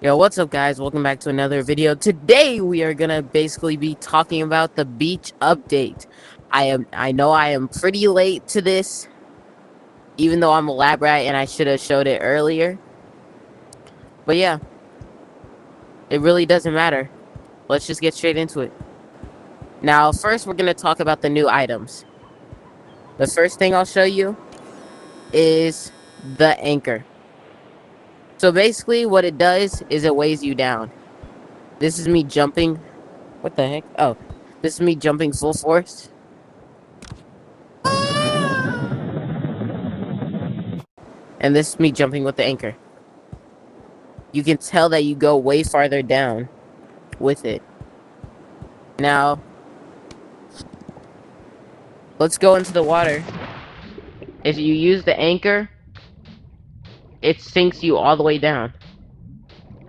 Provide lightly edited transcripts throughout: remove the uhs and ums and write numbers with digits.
Yo, what's up guys? Welcome back to another video. Today we are gonna basically be talking about the beach update. I know I am pretty late to this, even though I'm a lab rat and I should have showed it earlier. But yeah, it really doesn't matter. Let's just get straight into it. Now, first we're gonna talk about the new items. The first thing I'll show you is the anchor. So basically what it does is it weighs you down. This is me jumping. What the heck? Oh, this is me jumping full force. And this is me jumping with the anchor. You can tell that you go way farther down with it. Now, let's go into the water. If you use the anchor, it sinks you all the way down.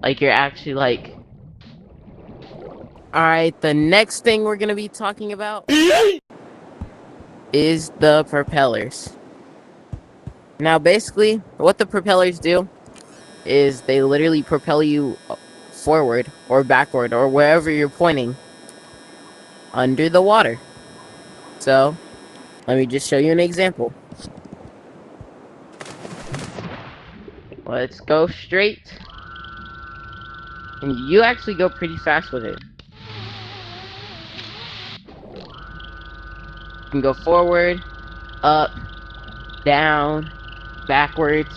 Like you're actually like... Alright, the next thing we're going to be talking about is the propellers. Now, basically, what the propellers do is they literally propel you forward or backward or wherever you're pointing under the water. So, let me just show you an example. Let's go straight. And you actually go pretty fast with it. You can go forward, up, down, backwards.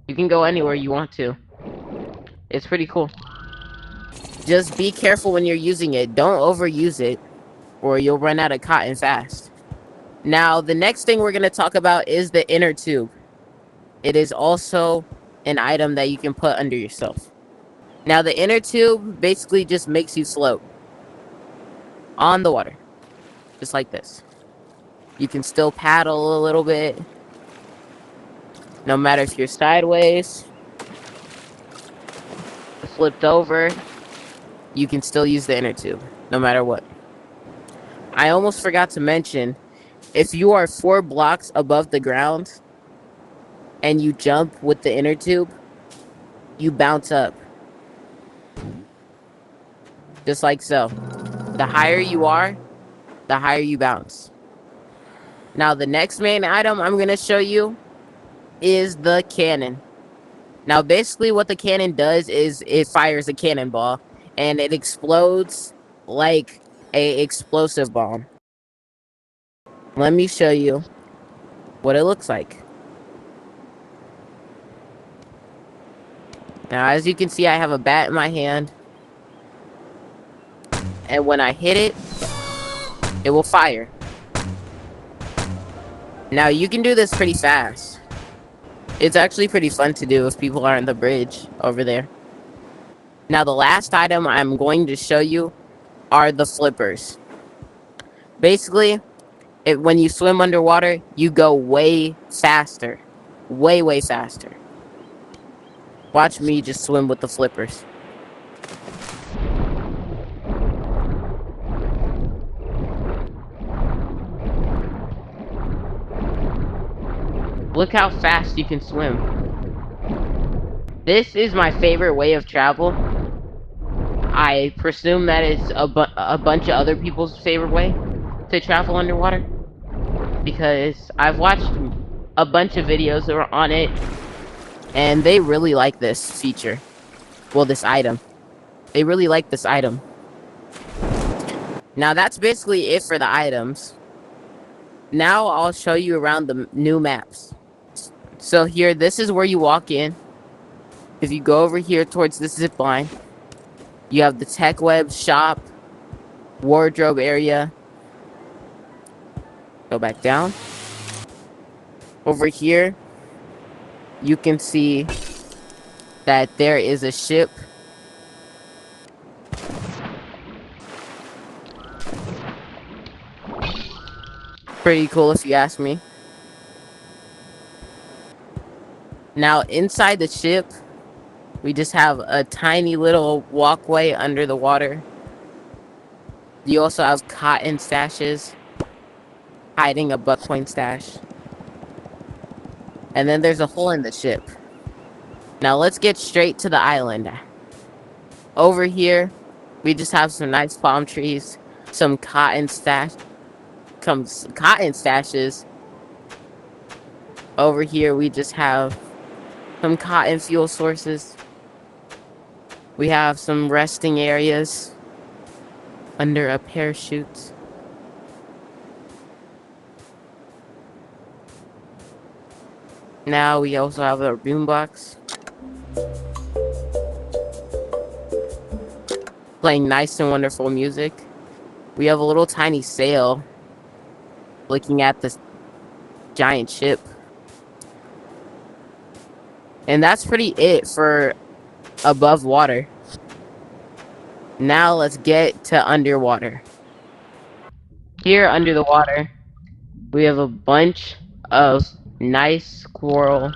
You can go anywhere you want to. It's pretty cool. Just be careful when you're using it. Don't overuse it, or you'll run out of cotton fast. Now, the next thing we're going to talk about is the inner tube. It is also an item that you can put under yourself. Now, the inner tube basically just makes you float on the water, just like this. You can still paddle a little bit, no matter if you're sideways, flipped over, you can still use the inner tube, no matter what. I almost forgot to mention, if you are 4 blocks above the ground and you jump with the inner tube, you bounce up. Just like so. The higher you are, the higher you bounce. Now, the next main item I'm going to show you is the cannon. Now, basically what the cannon does is it fires a cannonball, and it explodes like a explosive bomb. Let me show you what it looks like. Now, as you can see, I have a bat in my hand, and when I hit it, it will fire. Now, you can do this pretty fast. It's actually pretty fun to do if people are on the bridge over there. Now, the last item I'm going to show you are the flippers. Basically, when you swim underwater, you go way faster. Way, way faster. Watch me just swim with the flippers. Look how fast you can swim. This is my favorite way of travel. I presume that it's a bunch of other people's favorite way to travel underwater, because I've watched a bunch of videos that are on it, and they really like this feature. Well, this item. They really like this item. Now, that's basically it for the items. Now, I'll show you around the new maps. So here, this is where you walk in. If you go over here towards the zip line, you have the tech web shop, wardrobe area. Go back down. Over here, you can see that there is a ship. Pretty cool if you ask me. Now, inside the ship, we just have a tiny little walkway under the water. You also have cotton stashes hiding a buckcoin stash. And then there's a hole in the ship. Now let's get straight to the island. Over here, we just have some nice palm trees, some cotton stashes. Over here, we just have some cotton fuel sources. We have some resting areas under a parachute. Now we also have a boombox playing nice and wonderful music. We have a little tiny sail looking at this giant ship. And that's pretty it for above water. Now let's get to underwater. Here under the water, we have a bunch of nice coral.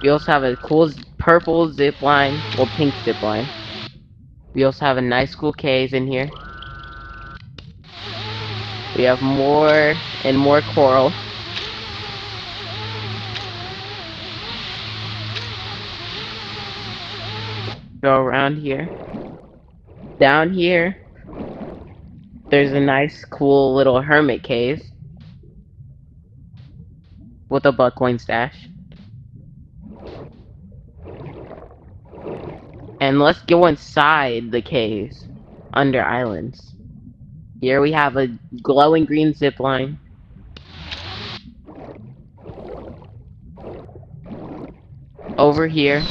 We also have a cool purple zip line, well, pink zip line. We also have a nice cool cave in here. We have more and more coral. Go around here. Down here, there's a nice cool little hermit cave with a buckcoin stash. And let's go inside the caves under islands. Here we have a glowing green zip line. Over here,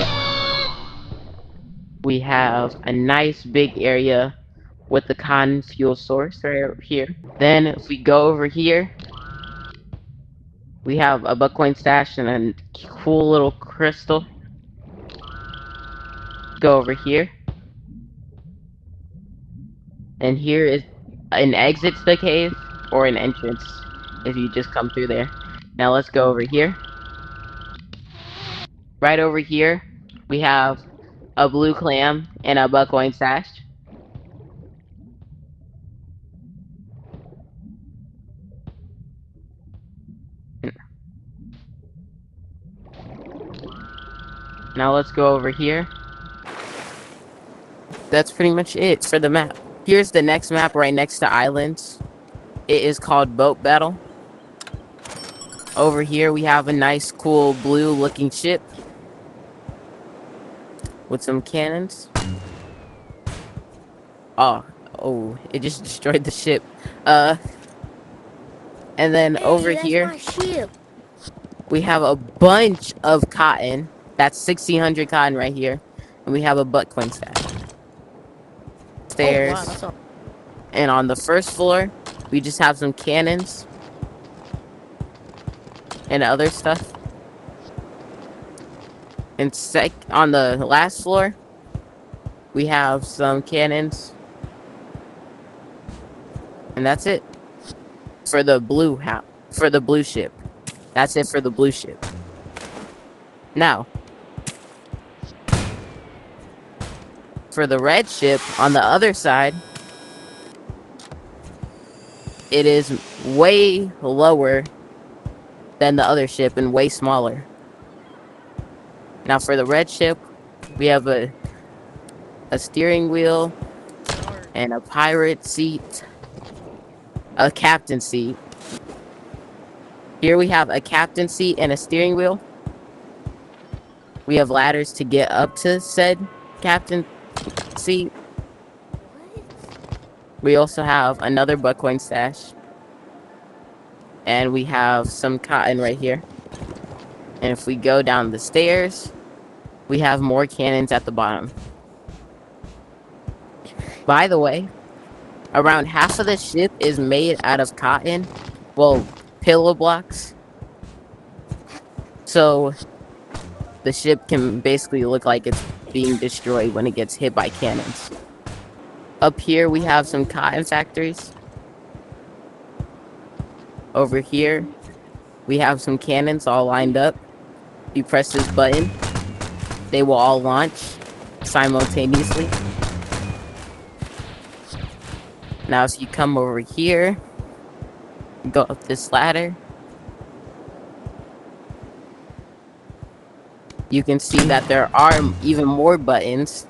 we have a nice big area with the cotton fuel source right here. Then if we go over here, we have a buckcoin stash and a cool little crystal. Go over here. And here is an exit to the cave, or an entrance, if you just come through there. Now let's go over here. Right over here, we have a blue clam and a buckcoin stash. Now let's go over here. That's pretty much it for the map. Here's the next map right next to islands. It is called Boat Battle. Over here we have a nice cool blue looking ship with some cannons. Oh, it just destroyed the ship. And then over here we have a bunch of cotton. That's 1,600 cotton right here. And we have a buckcoin stash. Stairs. Oh, wow, and on the first floor, we just have some cannons and other stuff. And on the last floor, we have some cannons. And that's it for the blue ship. That's it for the blue ship. Now, for the red ship on the other side, it is way lower than the other ship and way smaller. Now for the red ship, we have a steering wheel and a pirate seat, a captain seat. Here we have a captain seat and a steering wheel. We have ladders to get up to said captain seat. We also have another buckcoin stash. And we have some cotton right here. And if we go down the stairs, we have more cannons at the bottom. By the way, around half of the ship is made out of cotton. Well, pillow blocks. So the ship can basically look like it's being destroyed when it gets hit by cannons. Up here we have some cotton factories. Over here we have some cannons all lined up. You press this button, they will all launch simultaneously. Now if you come over here, go up this ladder, you can see that there are even more buttons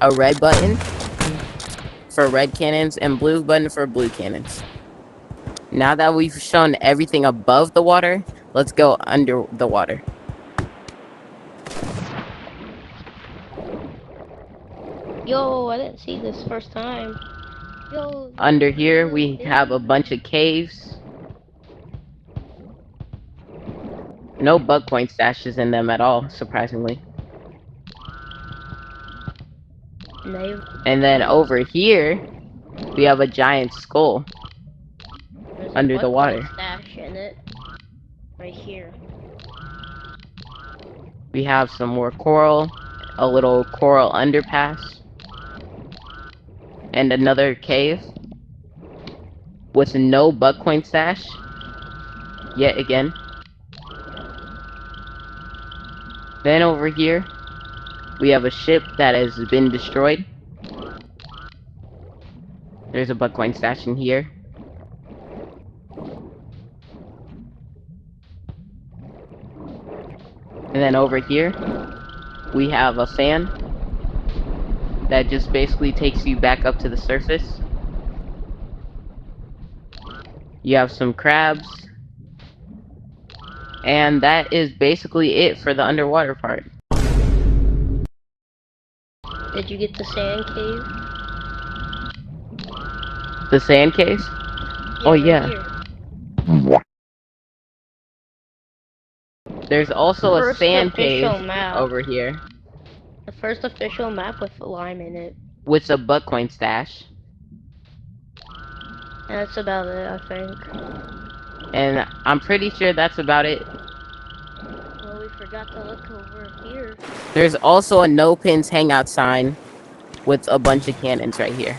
a red button for red cannons, and blue button for blue cannons. Now that we've shown everything above the water, let's go under the water. Yo, I didn't see this first time. Yo. Under here, we have a bunch of caves. No bug point stashes in them at all, surprisingly. And then over here, we have a giant skull under the water. Stash in it. Right here. We have some more coral, a little coral underpass, and another cave with no bug point stash yet again. Then over here, we have a ship that has been destroyed. There's a bug point stash in here. And then over here, we have a fan that just basically takes you back up to the surface. You have some crabs. And that is basically it for the underwater part. Did you get the sand cave? The sand caves? Yeah, oh right yeah. Here. There's also a sand cave map. over here. The first official map with a lime in it. With a bug coin stash. And that's about it, I think. And I'm pretty sure that's about it. Well, we forgot to look over here. There's also a no pins hangout sign with a bunch of cannons right here.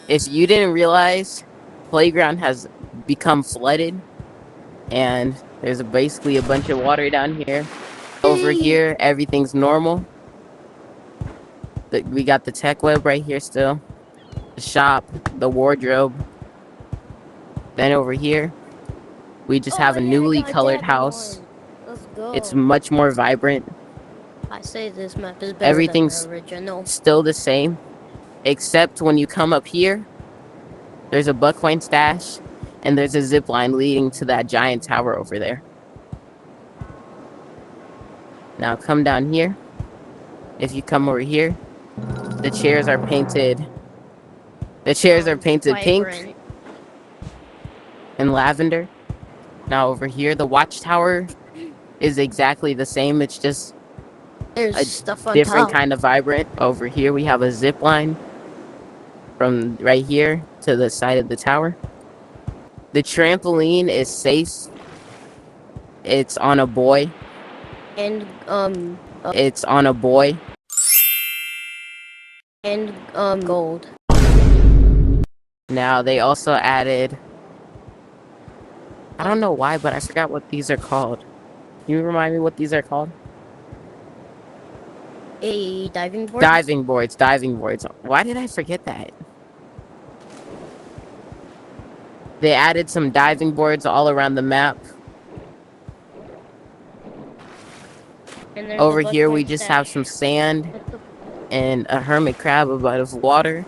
If you didn't realize, playground has become flooded, and there's basically a bunch of water down here. Over here, everything's normal. We got the tech web right here still. The shop, the wardrobe. Then over here, we just have a newly colored house. Let's go. It's much more vibrant. I say this map is better Everything's than the original. Still the same, except when you come up here, there's a bug coin stash, and there's a zip line leading to that giant tower over there. Now come down here. If you come over here, the chairs are painted. The chairs are painted pink and lavender. Now over here, the watchtower is exactly the same. It's just there's stuff on different top. kind of vibrant. Over here, we have a zip line from right here to the side of the tower. The trampoline is safe. It's on a buoy. And it's on a buoy. And gold. Now they also added, I don't know why, but I forgot what these are called. Can you remind me what these are called? Diving boards? Diving boards. Why did I forget that? They added some diving boards all around the map. Over here we just have some sand and a hermit crab above water.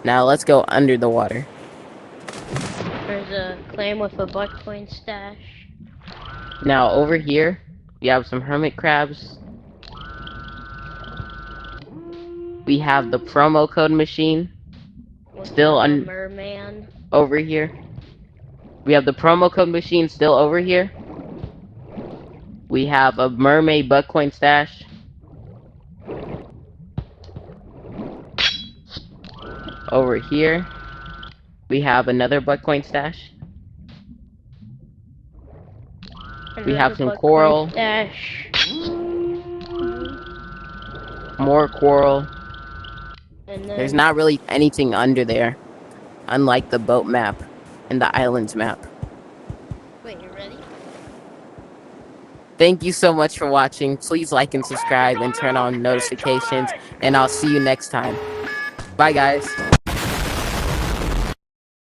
Now let's go under the water. There's a clam with a butt coin stash. Now over here we have some hermit crabs. We have the promo code machine still on merman over here. We have the promo code machine still over here. We have a mermaid bug coin stash. Over here, we have another bug coin stash. We have some coral. Stash. More coral. There's not really anything under there, unlike the boat map and the islands map. Wait, you ready? Thank you so much for watching. Please like and subscribe and turn on notifications, and I'll see you next time. Bye, guys.